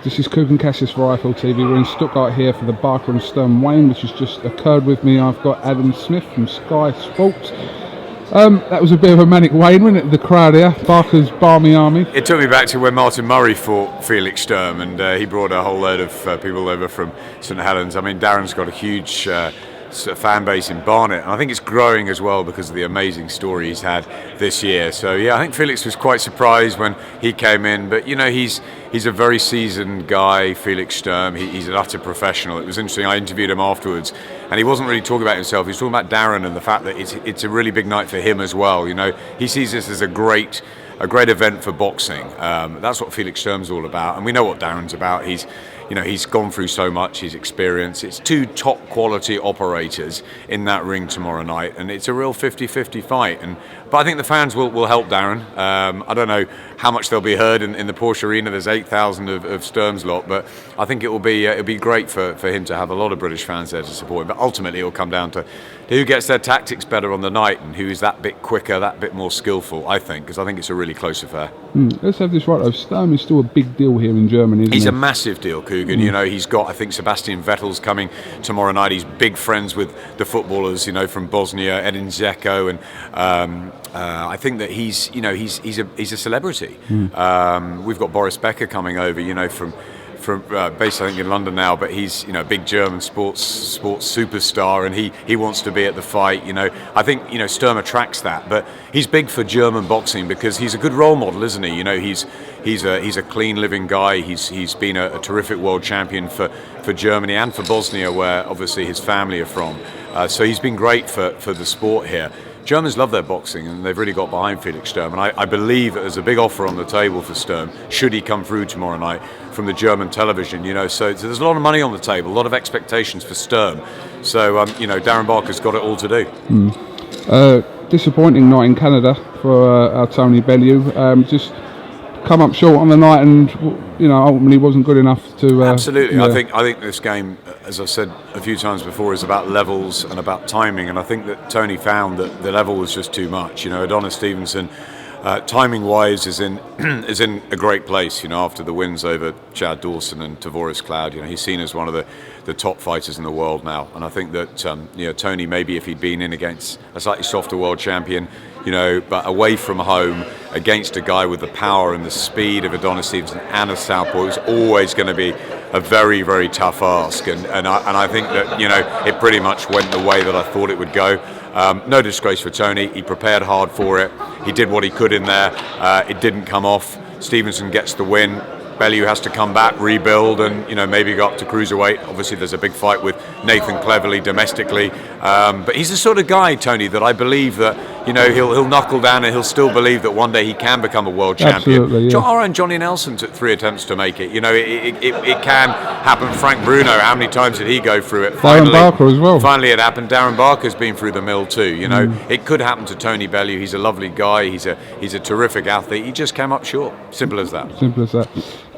This is Coogan Cassius for IFL TV. We're in Stuttgart here for the Barker and STURM weigh-in, which has just occurred. With me, I've got Adam Smith from Sky Sports. That was a bit of a manic weigh-in, wasn't it? The crowd here, Barker's Barmy Army. It took me back to when Martin Murray fought Felix Sturm, and he brought a whole load of people over from St Helens. I mean, Darren's got a huge fan base in Barnet, and I think it's growing as well because of the amazing story he's had this year. So yeah, I think Felix was quite surprised when he came in, but you know, he's a very seasoned guy, Felix Sturm. He's an utter professional. It was interesting, I interviewed him afterwards, and he wasn't really talking about himself. He was talking about Darren and the fact that it's a really big night for him as well. You know, he sees this as a great event for boxing. That's what Felix Sturm's all about, and we know what Darren's about. He's gone through so much, his experience. It's two top quality operators in that ring tomorrow night, and it's a real 50-50 fight. But I think the fans will help Darren. I don't know how much they'll be heard in the Porsche Arena. There's 8,000 of Sturm's lot, but I think it'll be great for him to have a lot of British fans there to support him. But ultimately, it'll come down to who gets their tactics better on the night and who is that bit quicker, that bit more skillful, I think, because I think it's a really close affair. Let's have this right though. Sturm is still a big deal here in Germany, isn't he? He's a massive deal, Coogan. You know, he's got, I think, Sebastian Vettel's coming tomorrow night. He's big friends with the footballers, you know, from Bosnia, Edin Dzeko, and I think that he's a celebrity. We've got Boris Becker coming over, you know, from based I think in London now, but he's, you know, a big German sports superstar, and he wants to be at the fight. You know, I think, you know, Sturm attracts that, but he's big for German boxing because he's a good role model, isn't he? You know, he's a clean living guy. He's been a terrific world champion for Germany and for Bosnia, where obviously his family are from. So he's been great for the sport here. Germans love their boxing, and they've really got behind Felix Sturm, and I believe that there's a big offer on the table for Sturm should he come through tomorrow night from the German television. You know, so there's a lot of money on the table, a lot of expectations for Sturm. So you know, Darren Barker's got it all to do. Disappointing night in Canada for our Tony Bellew. Just come up short on the night, and you know, ultimately wasn't good enough to. Absolutely, yeah. I think this game, as I've said a few times before, is about levels and about timing, and I think that Tony found that the level was just too much. You know, Adonis Stevenson, timing-wise, is in a great place. You know, after the wins over Chad Dawson and Tavoris Cloud, you know, he's seen as one of the top fighters in the world now, and I think that you know, Tony, maybe if he'd been in against a slightly softer world champion, you know, but away from home against a guy with the power and the speed of Adonis Stevenson and a southpaw, it's always going to be a very, very tough ask, and I think that, you know, it pretty much went the way that I thought it would go. No disgrace for Tony. He prepared hard for it. He did what he could in there. It didn't come off. Stevenson gets the win. Bellew has to come back, rebuild, and, you know, maybe go up to cruiserweight. Obviously, there's a big fight with Nathan Cleverly domestically, but he's the sort of guy, Tony, that I believe that, you know, he'll knuckle down and he'll still believe that one day he can become a world champion. Absolutely, yeah. Johnny Nelson took 3 attempts to make it. You know, it can happen. Frank Bruno, how many times did he go through it? Darren Barker as well. Finally, it happened. Darren Barker's been through the mill too. You know, it could happen to Tony Bellew. He's a lovely guy. He's a terrific athlete. He just came up short. Simple as that. Simple as that.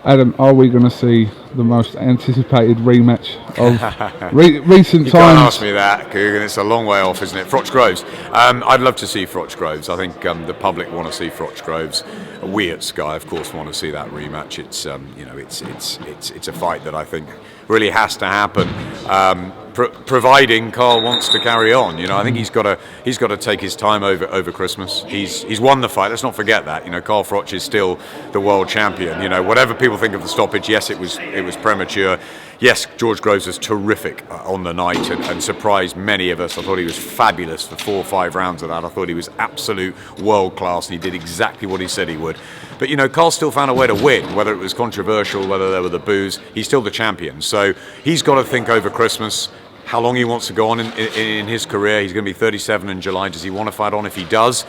Adam, are we going to see the most anticipated rematch of recent times? You can't ask me that, Coogan. It's a long way off, isn't it? Frocch Groves. I'd love to see Frocch Groves. I think the public want to see Frocch Groves. We at Sky, of course, want to see that rematch. It's you know, it's a fight that I think really has to happen. Providing Carl wants to carry on, you know, I think he's got to take his time over Christmas. He's won the fight. Let's not forget that. You know, Carl Froch is still the world champion. You know, whatever people think of the stoppage, yes, it was premature. Yes, George Groves was terrific on the night and surprised many of us. I thought he was fabulous for 4 or 5 rounds of that. I thought he was absolute world class, and he did exactly what he said he would. But, you know, Carl still found a way to win, whether it was controversial, whether there were the boos. He's still the champion. So he's got to think over Christmas how long he wants to go on in his career. He's going to be 37 in July. Does he want to fight on? If he does,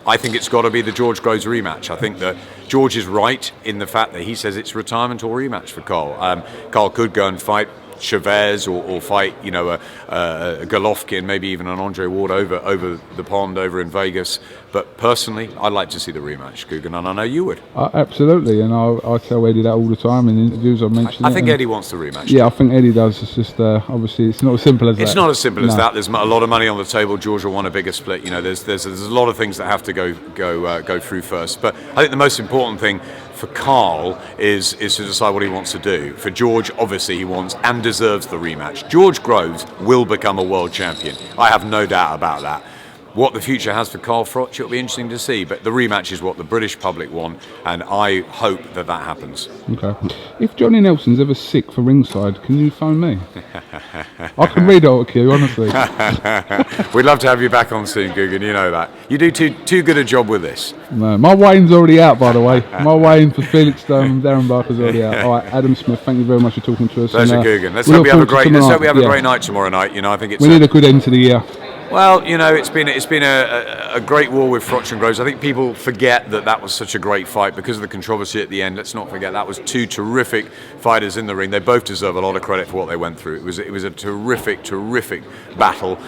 I think it's got to be the George Groves rematch. I think that George is right in the fact that he says it's retirement or rematch for Carl. Carl could go and fight Chavez or fight, you know, a Golovkin, maybe even an Andre Ward over the pond over in Vegas. But personally, I'd like to see the rematch, Coogan, and I know you would. Absolutely, and I tell Eddie that all the time in interviews. I mentioned. I think Eddie wants the rematch. Yeah, I think Eddie does. It's just obviously it's not as simple as that. It's not as simple as that. There's a lot of money on the table. George will want a bigger split. You know, there's a lot of things that have to go through first. But I think the most important thing for Carl is to decide what he wants to do. For George, obviously he wants and deserves the rematch. George Groves will become a world champion. I have no doubt about that. What the future has for Carl Froch, it'll be interesting to see. But the rematch is what the British public want, and I hope that happens. Okay. If Johnny Nelson's ever sick for ringside, can you phone me? I can read out a queue, honestly. We'd love to have you back on soon, Gugan. You know that. You do too good a job with this. No, my Wayne's already out, by the way. My Wayne for Felix Sturm and Darren Barker's already out. All right, Adam Smith, thank you very much for talking to us. Pleasure, Gugan. Let's hope we have a great night tomorrow night. You know, I think it's. We need a good end to the year. Well, you know, it's been a great war with Froch and Groves. I think people forget that was such a great fight because of the controversy at the end. Let's not forget that was two terrific fighters in the ring. They both deserve a lot of credit for what they went through. It was a terrific battle.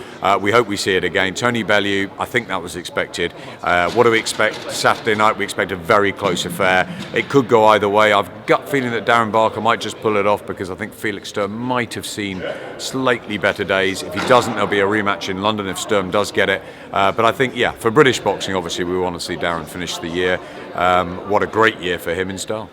We hope we see it again. Tony Bellew, I think that was expected. What do we expect Saturday night? We expect a very close affair. It could go either way. I've gut feeling that Darren Barker might just pull it off because I think Felix Sturm might have seen slightly better days. If he doesn't, there'll be a rematch in London if Sturm does get it. But I think, yeah, for British boxing, obviously, we want to see Darren finish the year. What a great year for him in style.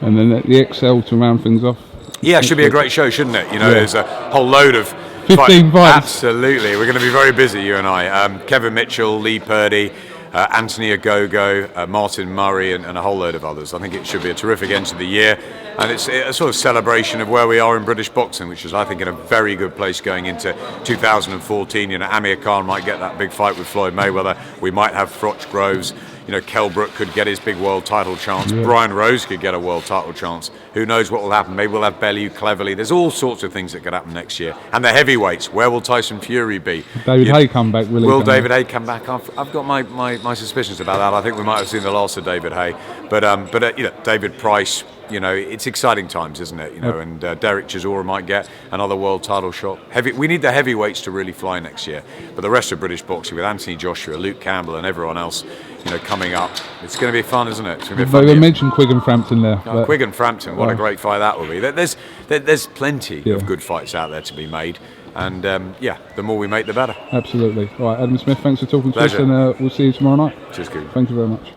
And then the XL to round things off. Yeah, should be a great show, shouldn't it? You know, there's a whole load of 15 fights. Absolutely. We're going to be very busy, you and I. Kevin Mitchell, Lee Purdy, Anthony Ogogo, Martin Murray, and a whole load of others. I think it should be a terrific end to the year. And it's a sort of celebration of where we are in British boxing, which is, I think, in a very good place going into 2014. You know, Amir Khan might get that big fight with Floyd Mayweather. We might have Froch Groves. You know, Kell Brook could get his big world title chance. Yeah. Brian Rose could get a world title chance. Who knows what will happen? Maybe we'll have Bellew, Cleverly. There's all sorts of things that could happen next year. And the heavyweights, where will Tyson Fury be? David Haye come back? Will David Haye come back? I've got my suspicions about that. I think we might have seen the last of David Haye. But you know, David Price. You know, it's exciting times, isn't it? You know, and Derek Chisora might get another world title shot. We need the heavyweights to really fly next year. But the rest of British boxing, with Anthony Joshua, Luke Campbell, and everyone else, you know, coming up, it's going to be fun, isn't it? It's going to be fun. They mentioned Quigg and Frampton there. Quigg and Frampton, what a great fight that will be. There's plenty of good fights out there to be made. And yeah, the more we make, the better. Absolutely. All right, Adam Smith, thanks for talking Pleasure. to us, and we'll see you tomorrow night. Cheers, good. Thank you very much.